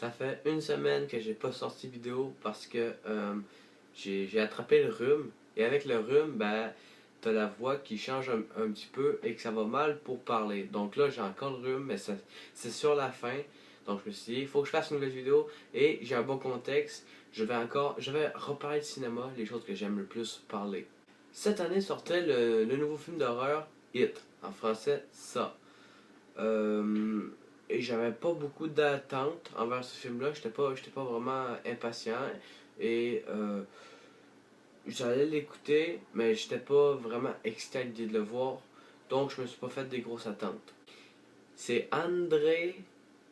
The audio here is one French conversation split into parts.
Ça fait une semaine que j'ai pas sorti vidéo parce que j'ai attrapé le rhume. Et avec le rhume, ben, t'as la voix qui change un petit peu et que ça va mal pour parler. Donc là, j'ai encore le rhume, mais c'est sur la fin. Donc je me suis dit, il faut que je fasse une nouvelle vidéo et j'ai un bon contexte. Je vais reparler de cinéma, les choses que j'aime le plus parler. Cette année sortait le nouveau film d'horreur It, en français Ça. Euh, et j'avais pas beaucoup d'attentes envers ce film-là. J'étais pas vraiment impatient. Et j'allais l'écouter, mais j'étais pas vraiment excité à l'idée de le voir. Donc je me suis pas fait des grosses attentes. C'est André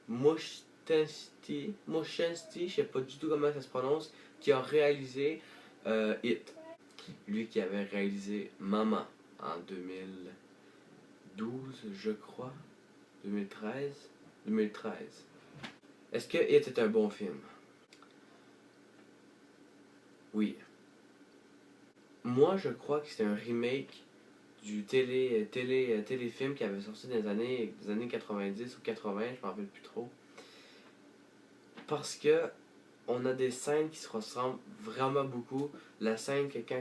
Muschietti, je sais pas du tout comment ça se prononce, qui a réalisé It. Lui qui avait réalisé Maman en 2012, je crois. 2013. 2013. Est-ce que It est un bon film? Oui. Moi, je crois que c'est un remake du téléfilm qui avait sorti dans des années 90 ou 80, je m'en rappelle plus trop. Parce que on a des scènes qui se ressemblent vraiment beaucoup. La scène que je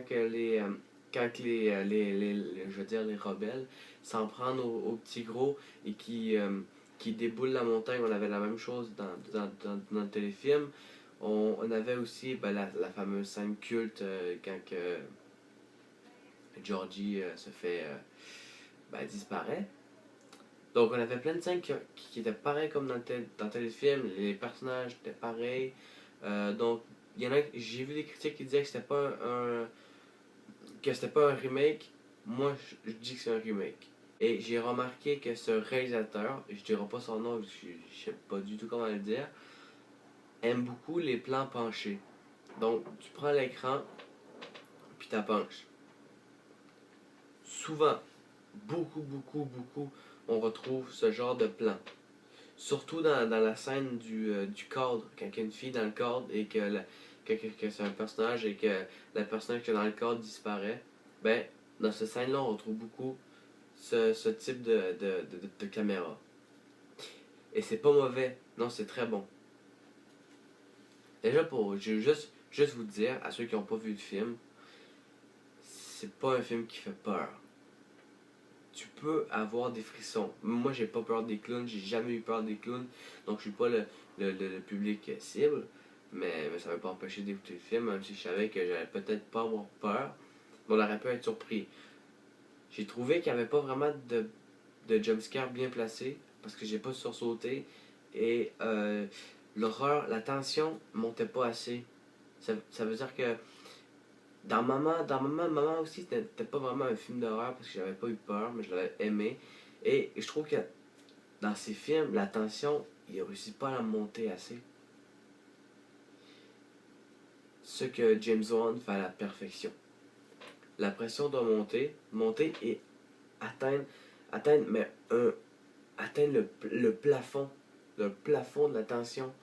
veux dire, les rebelles s'en prennent aux petits gros et qui déboulent la montagne, on avait la même chose dans le téléfilm. On avait aussi ben, la fameuse scène culte quand que Georgie se fait ben, disparaît. Donc on avait plein de scènes qui étaient pareilles comme dans le téléfilm, les personnages étaient pareils. Donc il y en a, j'ai vu des critiques qui disaient que c'était pas un remake. Moi je dis que c'est un remake. Et j'ai remarqué que ce réalisateur, je dirai pas son nom, je sais pas du tout comment le dire, aime beaucoup les plans penchés. Donc tu prends l'écran puis tu penches. Souvent, beaucoup, on retrouve ce genre de plan. Surtout dans la scène du cadre, quand il y a une fille dans le cadre et que c'est un personnage et que la personnage qui est dans le cadre disparaît, ben, dans cette scène-là, on retrouve beaucoup ce type de caméra. Et c'est pas mauvais, non, c'est très bon. Déjà, je veux juste vous dire, à ceux qui n'ont pas vu le film, c'est pas un film qui fait peur. Tu peux avoir des frissons. Moi, j'ai pas peur des clowns, j'ai jamais eu peur des clowns, donc je suis pas le public cible, mais ça m'a pas empêché d'écouter le film, même si je savais que j'allais peut-être pas avoir peur, mais on aurait pu être surpris. J'ai trouvé qu'il n'y avait pas vraiment de jumpscare bien placé, parce que j'ai pas sursauté, et l'horreur, la tension montait pas assez. Ça veut dire que Maman aussi, c'était pas vraiment un film d'horreur parce que j'avais pas eu peur, mais je l'avais aimé. Et je trouve que dans ces films, la tension, il réussit pas à la monter assez. Ce que James Wan fait à la perfection. La pression doit monter et atteindre, atteindre, mais atteindre le plafond de la tension.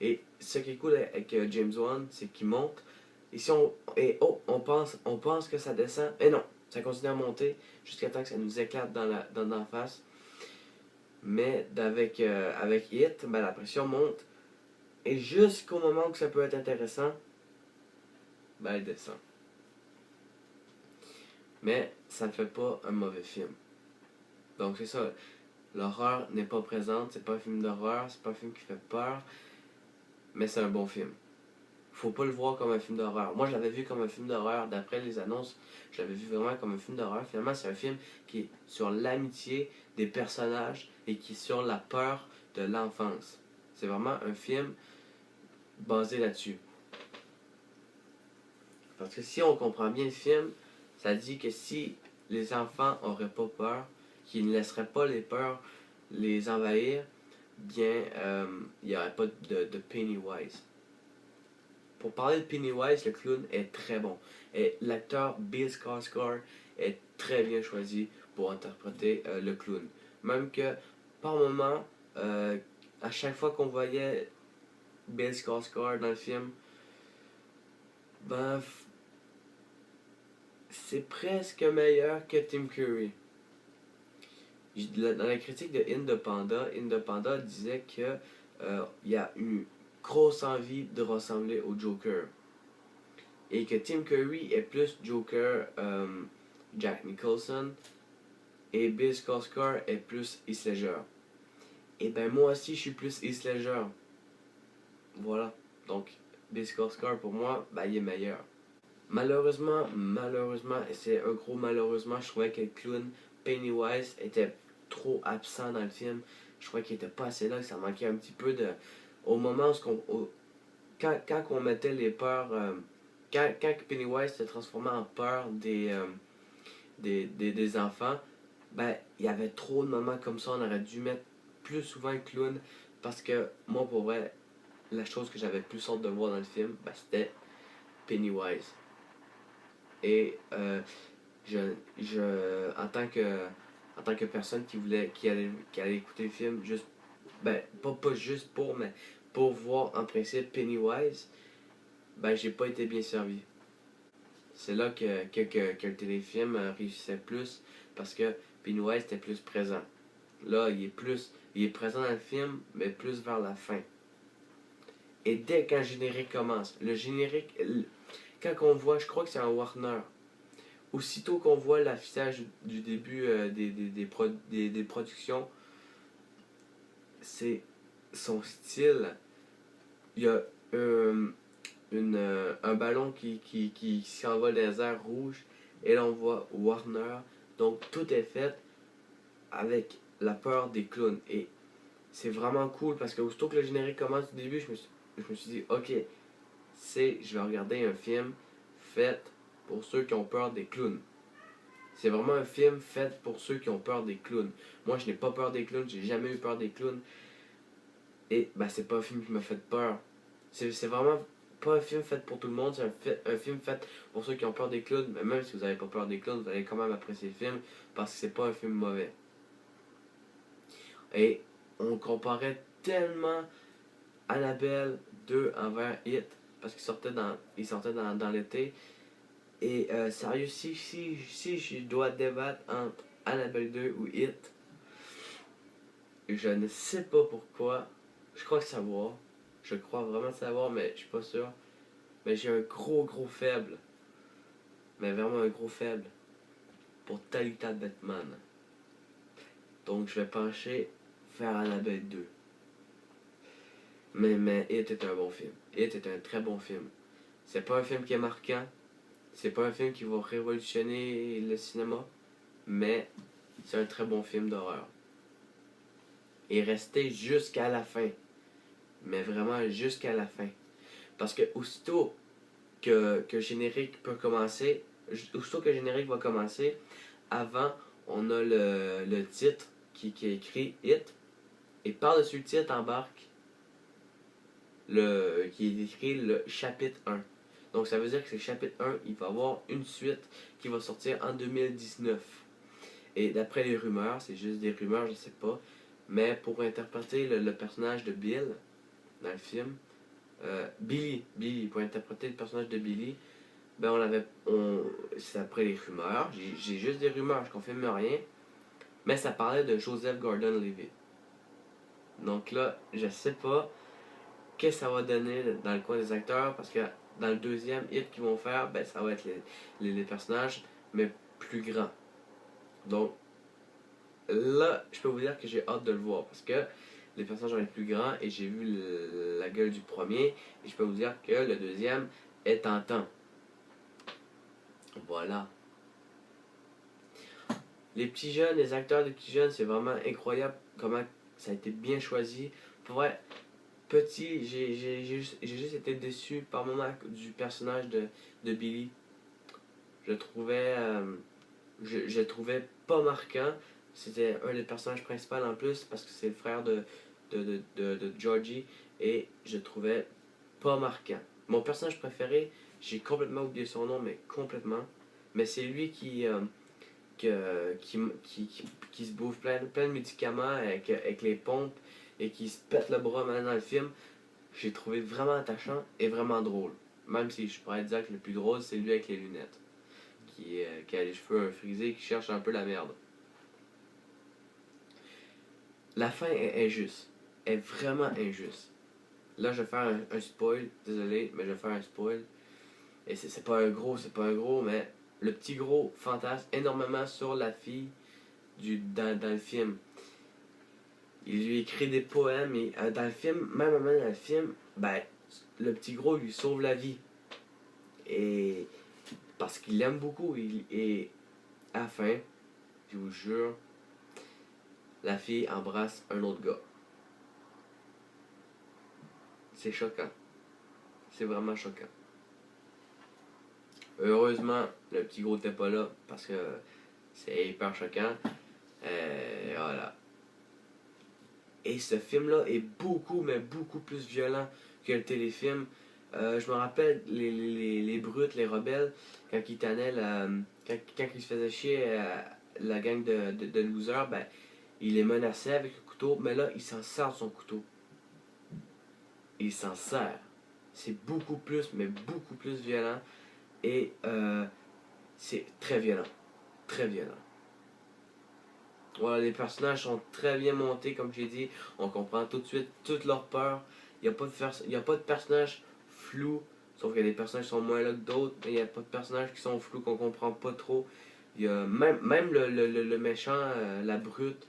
Et ce qui est cool avec James Wan, c'est qu'il monte. Et si on pense que ça descend, et non, ça continue à monter jusqu'à temps que ça nous éclate dans la face. Mais avec Hit, ben, la pression monte. Et jusqu'au moment où ça peut être intéressant, ben, elle descend. Mais ça ne fait pas un mauvais film. Donc c'est ça. L'horreur n'est pas présente, c'est pas un film d'horreur, c'est pas un film qui fait peur, mais c'est un bon film. Faut pas le voir comme un film d'horreur. Moi, je l'avais vu comme un film d'horreur. D'après les annonces, je l'avais vu vraiment comme un film d'horreur. Finalement, c'est un film qui est sur l'amitié des personnages et qui est sur la peur de l'enfance. C'est vraiment un film basé là-dessus. Parce que si on comprend bien le film, ça dit que si les enfants n'auraient pas peur, qu'ils ne laisseraient pas les peurs les envahir, bien, il n'y aurait pas de Pennywise. Pour parler de Pennywise, le clown est très bon. Et l'acteur Bill Skarsgård est très bien choisi pour interpréter le clown. Même que, par moment, à chaque fois qu'on voyait Bill Skarsgård dans le film, ben, c'est presque meilleur que Tim Curry. Dans la critique de Independent disait que il y a grosse envie de ressembler au Joker. Et que Tim Curry est plus Joker, Jack Nicholson, et Bill Skarsgård est plus Heath Ledger. Et ben moi aussi je suis plus Heath Ledger. Voilà. Donc Bill Skarsgård pour moi, ben, il est meilleur. Malheureusement, et c'est un gros malheureusement, je trouvais que le clown Pennywise était trop absent dans le film. Je trouvais qu'il était pas assez là, que ça manquait un petit peu de... Au moment quand on mettait les peurs... quand Pennywise se transformait en peur des enfants, ben, il y avait trop de moments comme ça. On aurait dû mettre plus souvent le clown. Parce que moi, pour vrai, la chose que j'avais plus hâte de voir dans le film, ben, c'était Pennywise. Et en tant que personne qui allait écouter le film, juste, ben, pas juste mais pour voir en principe Pennywise, ben, j'ai pas été bien servi. C'est là que le téléfilm réussissait plus parce que Pennywise était plus présent. Là, il est présent dans le film, mais plus vers la fin. Et dès qu'un générique commence, quand on voit, je crois que c'est un Warner, aussitôt qu'on voit l'affichage du début des productions, c'est son style. Il y a un ballon qui s'envole dans les airs rouges, et là on voit Warner. Donc tout est fait avec la peur des clowns. Et c'est vraiment cool parce que aussitôt que le générique commence au début, je me suis dit, ok, je vais regarder un film fait pour ceux qui ont peur des clowns. C'est vraiment un film fait pour ceux qui ont peur des clowns. Moi, je n'ai pas peur des clowns, j'ai jamais eu peur des clowns. Et ben, c'est pas un film qui m'a fait peur. C'est vraiment pas un film fait pour tout le monde, c'est un film fait pour ceux qui ont peur des clowns. Mais même si vous n'avez pas peur des clowns, vous allez quand même apprécier le film parce que c'est pas un film mauvais. Et on comparait tellement Annabelle 2 envers It parce qu'il sortait dans l'été. Et sérieux, si je dois débattre entre Annabelle 2 ou It, je ne sais pas pourquoi. Je crois savoir. Je crois vraiment savoir, mais je suis pas sûr. Mais j'ai un gros faible. Mais vraiment un gros faible pour Talita Batman. Donc je vais pencher vers Annabelle 2. Mais It est un bon film. It est un très bon film. C'est pas un film qui est marquant. C'est pas un film qui va révolutionner le cinéma. Mais c'est un très bon film d'horreur. Et rester jusqu'à la fin. Mais vraiment jusqu'à la fin. Parce que aussitôt que le générique peut commencer, aussitôt que le générique va commencer, avant, on a le titre qui est écrit It. Et par-dessus le titre embarque qui est écrit le chapitre 1. Donc ça veut dire que c'est le chapitre 1, il va y avoir une suite qui va sortir en 2019. Et d'après les rumeurs, c'est juste des rumeurs, je sais pas, mais pour interpréter le personnage de Bill dans le film, Billy, pour interpréter le personnage de Billy, ben c'est après les rumeurs, j'ai juste des rumeurs, je confirme rien, mais ça parlait de Joseph Gordon-Levitt. Donc là, je sais pas qu'est-ce que ça va donner dans le coin des acteurs, parce que dans le deuxième hit qu'ils vont faire, ben ça va être les personnages, mais plus grands. Donc là, je peux vous dire que j'ai hâte de le voir, parce que les personnages vont être plus grands, et j'ai vu la gueule du premier, et je peux vous dire que le deuxième est tentant. Voilà. Les petits jeunes, les acteurs des petits jeunes, c'est vraiment incroyable comment ça a été bien choisi. Pour vrai, petit, j'ai juste été déçu par moment du personnage de Billy. Je le trouvais pas marquant. C'était un des personnages principaux en plus parce que c'est le frère de Georgie, et je le trouvais pas marquant. Mon personnage préféré, j'ai complètement oublié son nom, mais complètement. Mais c'est lui qui se bouffe plein de médicaments avec les pompes et qui se pète le bras maintenant dans le film. J'ai trouvé vraiment attachant et vraiment drôle. Même si je pourrais dire que le plus drôle, c'est lui avec les lunettes. Qui a les cheveux frisés et qui cherche un peu la merde. La fin est injuste. Est vraiment injuste. Là, je vais faire un spoil. Désolé, mais je vais faire un spoil. Et c'est pas un gros, c'est pas un gros, mais le petit gros fantasme énormément sur la fille dans le film. Il lui écrit des poèmes et dans le film, même dans le film, ben, le petit gros lui sauve la vie. Et parce qu'il l'aime beaucoup. Et à la fin, je vous jure, la fille embrasse un autre gars. C'est choquant. C'est vraiment choquant. Heureusement, le petit gros n'était pas là parce que c'est hyper choquant. Voilà. Et ce film-là est beaucoup, mais beaucoup plus violent que le téléfilm. Je me rappelle les brutes, les rebelles, quand ils tannaient quand ils se faisaient chier la gang de losers, ben, il les menaçait avec le couteau, mais là, il s'en sert de son couteau. Il s'en sert. C'est beaucoup plus, mais beaucoup plus violent. Et c'est très violent. Très violent. Voilà, les personnages sont très bien montés, comme j'ai dit. On comprend tout de suite toute leur peur. Il n'y a pas de personnages flous. Sauf qu'il y a des personnages qui sont moins là que d'autres. Mais il n'y a pas de personnages qui sont flous qu'on comprend pas trop. Il y a même le méchant, la brute.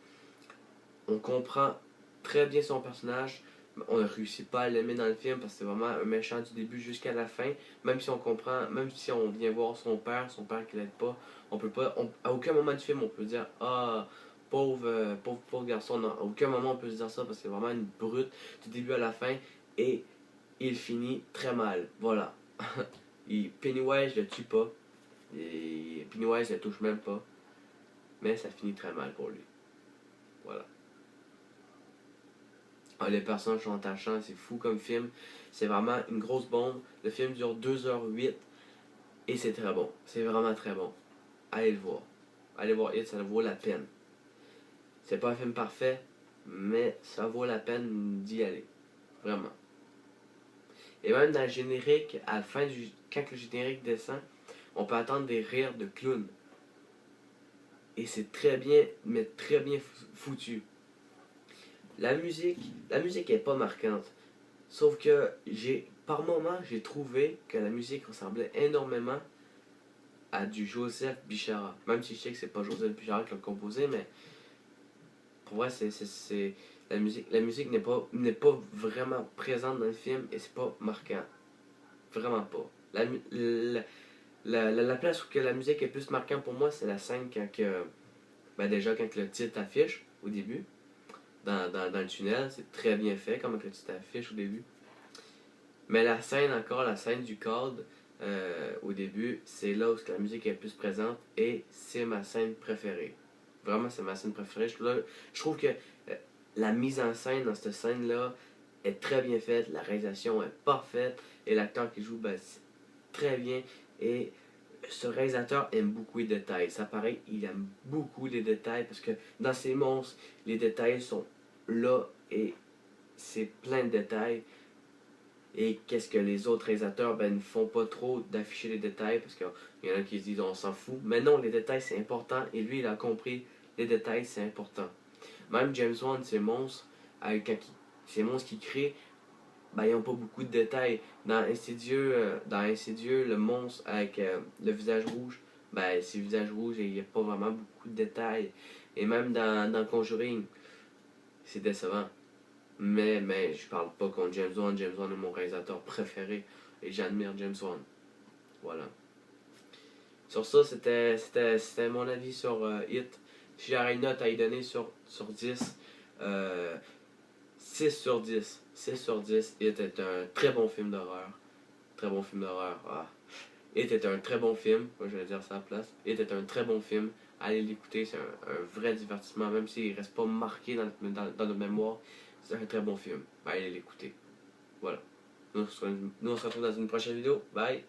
On comprend très bien son personnage. On ne réussit pas à l'aimer dans le film parce que c'est vraiment un méchant du début jusqu'à la fin. Même si on comprend, même si on vient voir son père qui l'aide pas, on peut pas, à aucun moment du film on peut dire ah pauvre garçon. Non, à aucun moment on peut se dire ça parce que c'est vraiment une brute du début à la fin et il finit très mal. Voilà. Pennywise le tue pas. Et Pennywise le touche même pas. Mais ça finit très mal pour lui. Voilà. Ah, les personnages sont attachants, c'est fou comme film. C'est vraiment une grosse bombe. Le film dure 2h08 et c'est très bon. C'est vraiment très bon. Allez le voir. Allez voir It, ça vaut la peine. C'est pas un film parfait, mais ça vaut la peine d'y aller. Vraiment. Et même dans le générique, à la fin quand le générique descend, on peut attendre des rires de clowns. Et c'est très bien, mais très bien foutu. La musique est pas marquante. Sauf que par moments, j'ai trouvé que la musique ressemblait énormément à du Joseph Bichara. Même si je sais que c'est pas Joseph Bichara qui l'a composé, mais pour vrai, la musique n'est pas vraiment présente dans le film et c'est pas marquant. Vraiment pas. La place où que la musique est plus marquante pour moi, c'est la scène déjà quand le titre affiche au début. Dans le tunnel, c'est très bien fait comme le titre affiche au début. Mais la scène du code au début, c'est là où la musique est plus présente et c'est ma scène préférée. Vraiment, c'est ma scène préférée. Je trouve que la mise en scène dans cette scène-là est très bien faite, la réalisation est parfaite et l'acteur qui joue, ben, c'est très bien. Et ce réalisateur aime beaucoup les détails. Ça paraît, il aime beaucoup les détails parce que dans ces monstres, les détails sont là et c'est plein de détails. Et qu'est-ce que les autres réalisateurs ne font pas trop d'afficher les détails parce qu'il y en a qui se disent on s'en fout. Mais non, les détails c'est important et lui il a compris les détails c'est important. Même James Wan, ces monstres qu'il crée, ils n'ont pas beaucoup de détails. Dans Insidieux, le monstre avec le visage rouge, c'est le visage rouge et il n'y a pas vraiment beaucoup de détails. Et même dans Conjuring, c'est décevant. Mais je parle pas contre James Wan. James Wan est mon réalisateur préféré et j'admire James Wan. Voilà. Sur ça, c'était mon avis sur It. Si j'aurais une note à y donner sur 10, 6 sur 10. 6 sur 10. It est un très bon film d'horreur. Très bon film d'horreur. Ah. It est un très bon film. Moi, je vais dire ça à la place. It est un très bon film. Allez l'écouter. C'est un vrai divertissement. Même s'il ne reste pas marqué dans notre mémoire. C'est un très bon film. Allez l'écouter. Voilà. Nous on se retrouve dans une prochaine vidéo. Bye.